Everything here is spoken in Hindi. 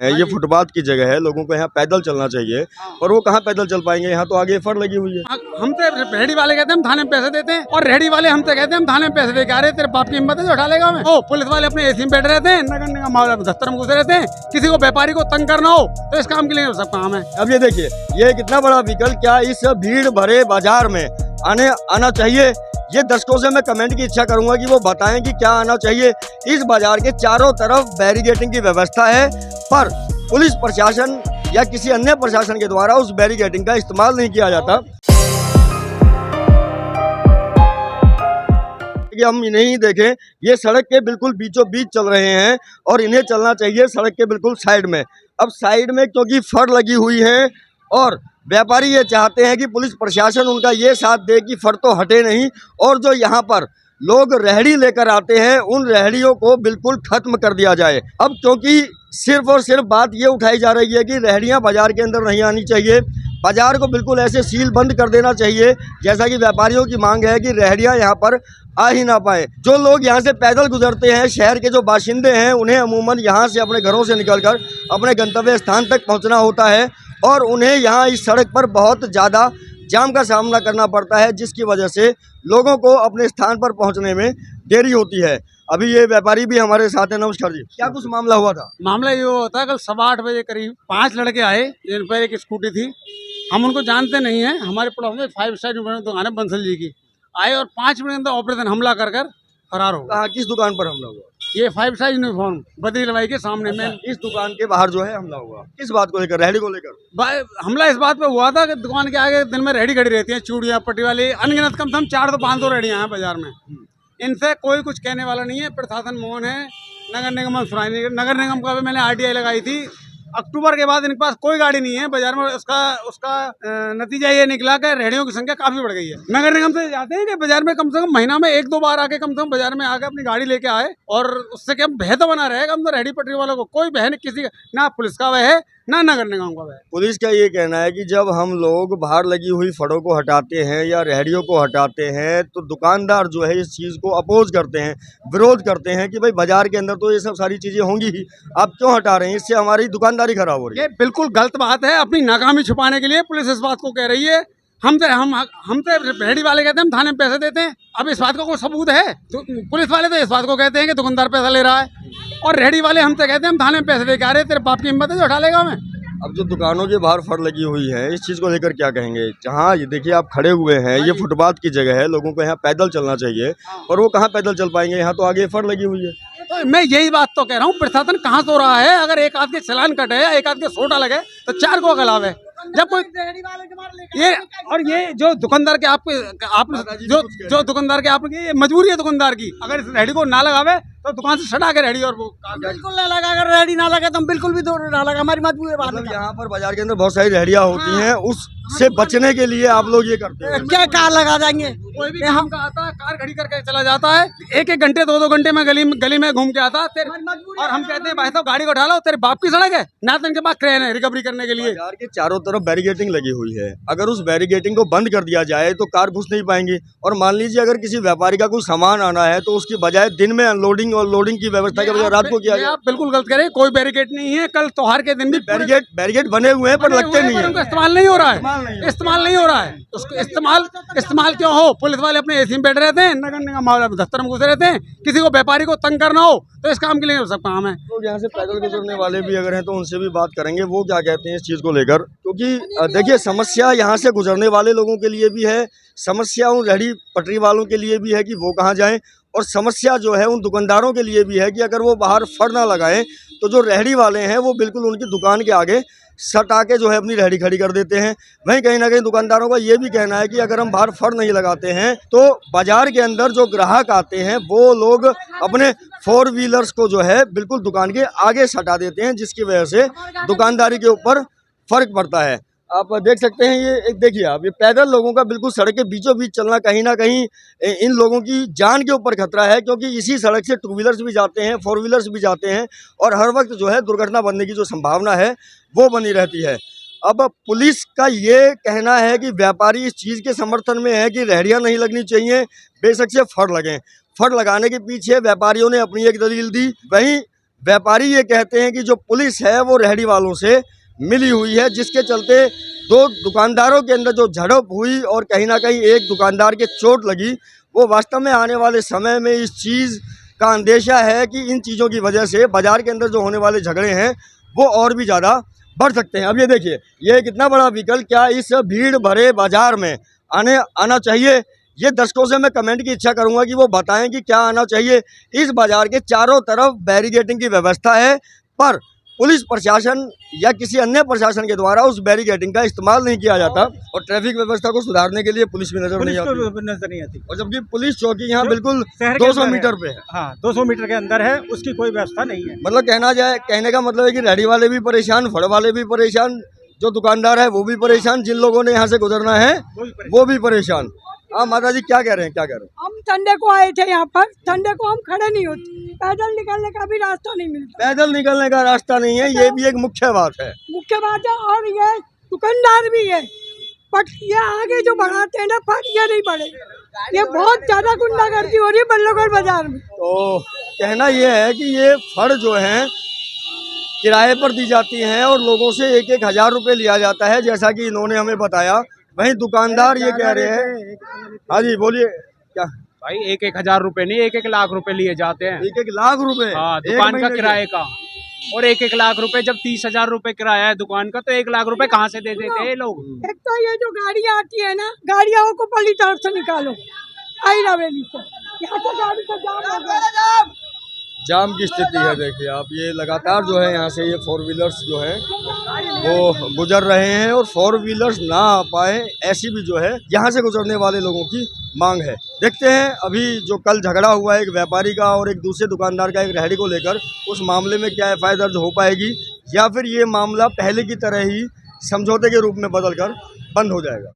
ये फुटपाथ की जगह है, लोगों को यहाँ पैदल चलना चाहिए और वो कहाँ पैदल चल पाएंगे, यहाँ तो आगे फड़ लगी हुई है। हमसे रेहड़ी वाले कहते हैं हम थाने में पैसे देते हैं और रेहड़ी वाले हमसे कहते हैं हम थाने में पैसे दे के आ रहे हैं, तेरे बाप की हिम्मत है जो उठा लेगा हमें। ओ पुलिस वाले अपने एसी में बैठ रहते हैं, नगर निगम मामला में दफ्तर में घुसे रहते हैं। किसी को व्यापारी को तंग करना हो तो इस काम के लिए सब काम है। अब ये देखिए, ये कितना बड़ा व्हीकल क्या इस भीड़ भरे बाजार में आना चाहिए? ये दर्शकों से मैं कमेंट की इच्छा करूंगा कि वो बताएं कि क्या आना चाहिए। इस बाजार के चारों तरफ बैरिकेडिंग की व्यवस्था है, पर पुलिस प्रशासन या किसी अन्य प्रशासन के द्वारा उस बैरिकेडिंग का इस्तेमाल नहीं किया जाता। कि हम इन्हें ही देखें, ये सड़क के बिल्कुल बीचों बीच चल रहे हैं और इन्हें चलना चाहिए सड़क के बिल्कुल साइड में। अब साइड में क्योंकि फड़ लगी हुई है और व्यापारी ये चाहते हैं कि पुलिस प्रशासन उनका ये साथ दे कि फड़ तो हटे नहीं, और जो यहाँ पर लोग रेहड़ी लेकर आते हैं उन रेहड़ियों को बिल्कुल खत्म कर दिया जाए। अब क्योंकि सिर्फ और सिर्फ बात ये उठाई जा रही है कि रेहड़ियाँ बाजार के अंदर नहीं आनी चाहिए, बाजार को बिल्कुल ऐसे सील बंद कर देना चाहिए जैसा कि व्यापारियों की मांग है कि रेहड़ियाँ यहाँ पर आ ही ना पाए। जो लोग यहाँ से पैदल गुजरते हैं, शहर के जो बाशिंदे हैं, उन्हें अमूमन यहाँ से अपने घरों से निकलकर अपने गंतव्य स्थान तक पहुँचना होता है और उन्हें यहाँ इस सड़क पर बहुत ज़्यादा जाम का सामना करना पड़ता है, जिसकी वजह से लोगों को अपने स्थान पर पहुँचने में देरी होती है। अभी ये व्यापारी भी हमारे साथ हैं। नमस्कार जी, क्या कुछ मामला हुआ था? मामला ये होता है, कल 8:15 करीब 5 लड़के आए जिन पर एक स्कूटी थी। हम उनको जानते नहीं है, हमारे पड़ोस में 5 स्टार दुकान है बंसल जी की। आए और 5 मिनट के अंदर ऑपरेशन हमला कर फरार हो गए। किस दुकान पर हमला हुआ? ये 5 स्टार यूनिफॉर्म बद्री लवाई के सामने में। इस दुकान के बाहर जो है हमला हुआ, किस बात को लेकर? रेहड़ी को लेकर हमला इस बात पे हुआ था कि दुकान के आगे दिन में रेहड़ी खड़ी रहती है, चूड़ियाँ पट्टी वाली, अनगिनत कम से कम 400 से 500 रेहड़ियाँ हैं बाजार में। इनसे कोई कुछ कहने वाला नहीं है, प्रशासन मौन है, नगर निगम सुनाई नहीं। नगर निगम का भी मैंने RTI लगाई थी। अक्टूबर के बाद इनके पास कोई गाड़ी नहीं है बाजार में। उसका नतीजा ये निकला कि रेहड़ियों की संख्या काफी बढ़ गई है। नगर निगम से चाहते हैं कि बाजार में कम से कम महीना में 1-2 बार आके कम से कम बाजार में आके अपनी गाड़ी लेके आए और उससे क्या भय तो बना रहेगा। हम तो रेहड़ी पटरी वालों को कोई भय नहीं, किसी का ना पुलिस का भय है ना नगर निगम का भय। पुलिस का ये कहना है कि जब हम लोग बाहर लगी हुई फड़ों को हटाते हैं या रेहड़ियों को हटाते हैं तो दुकानदार जो है इस चीज़ को अपोज करते हैं, विरोध करते हैं कि भाई बाजार के अंदर तो ये सब सारी चीज़ें होंगी ही, आप क्यों हटा रहे हैं? इससे हमारी दुकानदारी खराब हो रही है। ये बिल्कुल गलत बात है। अपनी नाकामी छुपाने के लिए पुलिस इस बात को कह रही है। हमसे रेहड़ी वाले कहते हैं हम थाने में पैसे देते हैं। अब इस बात का कोई सबूत है? तो पुलिस वाले तो इस बात को कहते हैं कि दुकानदार पैसा ले रहा है और रेहड़ी वाले हमसे कहते हैं हम थाने में पैसे दे के आ रहे हैं, तेरे बाप की हिम्मत है जो उठा लेगा हमें। अब जो दुकानों के बाहर फड़ लगी हुई है, इस चीज़ को लेकर क्या कहेंगे? जहाँ ये देखिए आप खड़े हुए हैं, ये फुटपाथ की जगह है, लोगों को यहाँ पैदल चलना चाहिए और वो कहाँ पैदल चल पाएंगे, यहाँ तो आगे फड़ लगी हुई है। तो मैं यही बात तो कह रहा हूँ, प्रशासन कहाँ सो रहा है? अगर एक आध के चालान कटे या एक आध के सोटा लगे तो 4 को अगलाव है। जब कोई ये और ये जो दुकानदार के आपने जो दुकानदार के आपने ये मजबूरी है दुकानदार की। अगर इस रेहड़ी को ना लगावे तो दुकान से सटा के रेहड़ी और वो बिल्कुल ना लगा। अगर रेहड़ी ना लगे तो हम बिल्कुल भी ना लगा, हमारी मजबूरी है। मतलब यहाँ पर बाजार के अंदर बहुत सारी रेहड़ियाँ होती हैं, उससे बचने के लिए आप लोग ये करते हैं। क्या कार लगा देंगे? कोई भी काम का आता है, कार खड़ी करके चला जाता है, 1-1 घंटे 2-2 घंटे में गली में घूम के आता है और हम कहते हैं भाई साहब गाड़ी को उठा लो, तेरे बाप की सड़क है ना, तो इनके पास क्रेन है रिकवरी करने के लिए। बाजार के चारों तरफ बैरिकेडिंग लगी हुई है, अगर उस बैरिकेडिंग को बंद कर दिया जाए तो कार घुस नहीं पाएंगी। और मान लीजिए अगर किसी व्यापारी का कोई सामान आना है तो उसकी बजाय दिन में अनलोडिंग और लोडिंग की व्यवस्था के बजाय रात को किया जाए। आप बिल्कुल गलत कह रहे हैं, कोई बैरिकेड नहीं है। कल त्योहार के दिन भी बैरिकेड बने हुए हैं पर लगते नहीं है, इस्तेमाल नहीं हो रहा है, इस्तेमाल नहीं हो रहा है। उसको इस्तेमाल क्यों हो? पुलिस वाले अपने एसी में बैठ रहते हैं, नगर निगम मामला में दफ्तर में घुसे रहते हैं। किसी को व्यापारी को तंग करना हो तो इस काम के लिए सब काम है। तो यहाँ से पैदल गुजरने वाले भी अगर हैं तो उनसे भी बात करेंगे, वो क्या कहते हैं इस चीज़ को लेकर। क्योंकि देखिए समस्या यहाँ से गुजरने वाले लोगों के लिए भी है, समस्या उन रेहड़ी पटरी वालों के लिए भी है कि वो कहाँ जाएं, और समस्या जो है उन दुकानदारों के लिए भी है कि अगर वो बाहर फड़ ना लगाएं तो जो रेहड़ी वाले हैं वो बिल्कुल उनकी दुकान के आगे सटा के जो है अपनी रेहड़ी खड़ी कर देते हैं। वहीं कहीं ना कहीं दुकानदारों का ये भी कहना है कि अगर हम बाहर फड़ नहीं लगाते हैं तो बाजार के अंदर जो ग्राहक आते हैं वो लोग अपने 4 व्हीलर्स को जो है बिल्कुल दुकान के आगे सटा देते हैं, जिसकी वजह से दुकानदारी के ऊपर फर्क पड़ता है। आप देख सकते हैं ये एक देखिए आप, ये पैदल लोगों का बिल्कुल सड़क के बीचों बीच चलना कहीं ना कहीं इन लोगों की जान के ऊपर खतरा है, क्योंकि इसी सड़क से 2 व्हीलर्स भी जाते हैं, 4 व्हीलर्स भी जाते हैं और हर वक्त जो है दुर्घटना बनने की जो संभावना है वो बनी रहती है। अब पुलिस का ये कहना है कि व्यापारी इस चीज़ के समर्थन में है कि रेहड़ियाँ नहीं लगनी चाहिए, बेशक से फड़ लगें। फड़ लगाने के पीछे व्यापारियों ने अपनी एक दलील दी, वहीं व्यापारी ये कहते हैं कि जो पुलिस है वो रेहड़ी वालों से मिली हुई है, जिसके चलते दो दुकानदारों के अंदर जो झड़प हुई और कहीं ना कहीं एक दुकानदार के चोट लगी, वो वास्तव में आने वाले समय में इस चीज़ का अंदेशा है कि इन चीज़ों की वजह से बाज़ार के अंदर जो होने वाले झगड़े हैं वो और भी ज़्यादा बढ़ सकते हैं। अब ये देखिए, ये कितना बड़ा व्हीकल क्या इस भीड़ भरे बाज़ार में आना चाहिए? ये दर्शकों से मैं कमेंट की इच्छा करूंगा कि वो बताएं कि क्या आना चाहिए। इस बाज़ार के चारों तरफ बैरिकेडिंग की व्यवस्था है, पर पुलिस प्रशासन या किसी अन्य प्रशासन के द्वारा उस बैरिकेडिंग का इस्तेमाल नहीं किया जाता और ट्रैफिक व्यवस्था को सुधारने के लिए पुलिस भी नजर नहीं आती। और जबकि पुलिस चौकी यहाँ बिल्कुल 200 मीटर पे है। हाँ, 200 मीटर के अंदर है, उसकी कोई व्यवस्था नहीं है। मतलब कहने का मतलब है कि रेहड़ी वाले भी परेशान, फड़ वाले भी परेशान, जो दुकानदार है वो भी परेशान, जिन लोगों ने यहाँ से गुजरना है वो भी परेशान। हाँ माता जी, क्या कह रहे हैं? हम संडे को आए थे यहाँ पर, संडे को हम खड़े नहीं होते, पैदल निकलने का भी रास्ता नहीं मिलता। पैदल निकलने का रास्ता नहीं है, ये भी एक मुख्य बात है। मुख्य बात है। और ये दुकानदार भी है, बट ये आगे जो बढ़ाते हैं ना फट, ये नहीं बढ़े। ये बहुत ज्यादा गुंडागर्दी हो रही है बल्लभगढ़ बाजार में। तो कहना ये है कि ये फड़ जो है किराए पर दी जाती हैं और लोगों से 1-1 हज़ार रुपये लिया जाता है, जैसा कि इन्होंने हमें बताया। वहीं दुकानदार ये कह रहे हैं। हाँ जी बोलिए। क्या भाई 1-1 हज़ार रुपए नहीं, 1-1 लाख रुपए लिए जाते हैं। 1-1 लाख रुपए? हाँ, दुकान का किराए का। और 1-1 लाख रुपए, जब 30,000 रुपए किराया है दुकान का, तो 1 लाख रुपए कहाँ से दे देते हैं लोग? एक तो ये जो गाड़ियाँ आती है ना, गाड़ियों को पल्ली तरफ से निकालो, आई रवेली से, यहाँ से गाड़ी का जाम हो गया। जाम की स्थिति है। देखिए आप, ये लगातार जो है यहाँ से ये 4 व्हीलर्स जो है वो गुजर रहे हैं और 4 व्हीलर्स ना आ पाए, ऐसी भी जो है यहाँ से गुजरने वाले लोगों की मांग है। देखते हैं अभी जो कल झगड़ा हुआ है एक व्यापारी का और एक दूसरे दुकानदार का एक रेहड़ी को लेकर, उस मामले में क्या एफआईआर दर्ज हो पाएगी या फिर ये मामला पहले की तरह ही समझौते के रूप में बदलकर बंद हो जाएगा।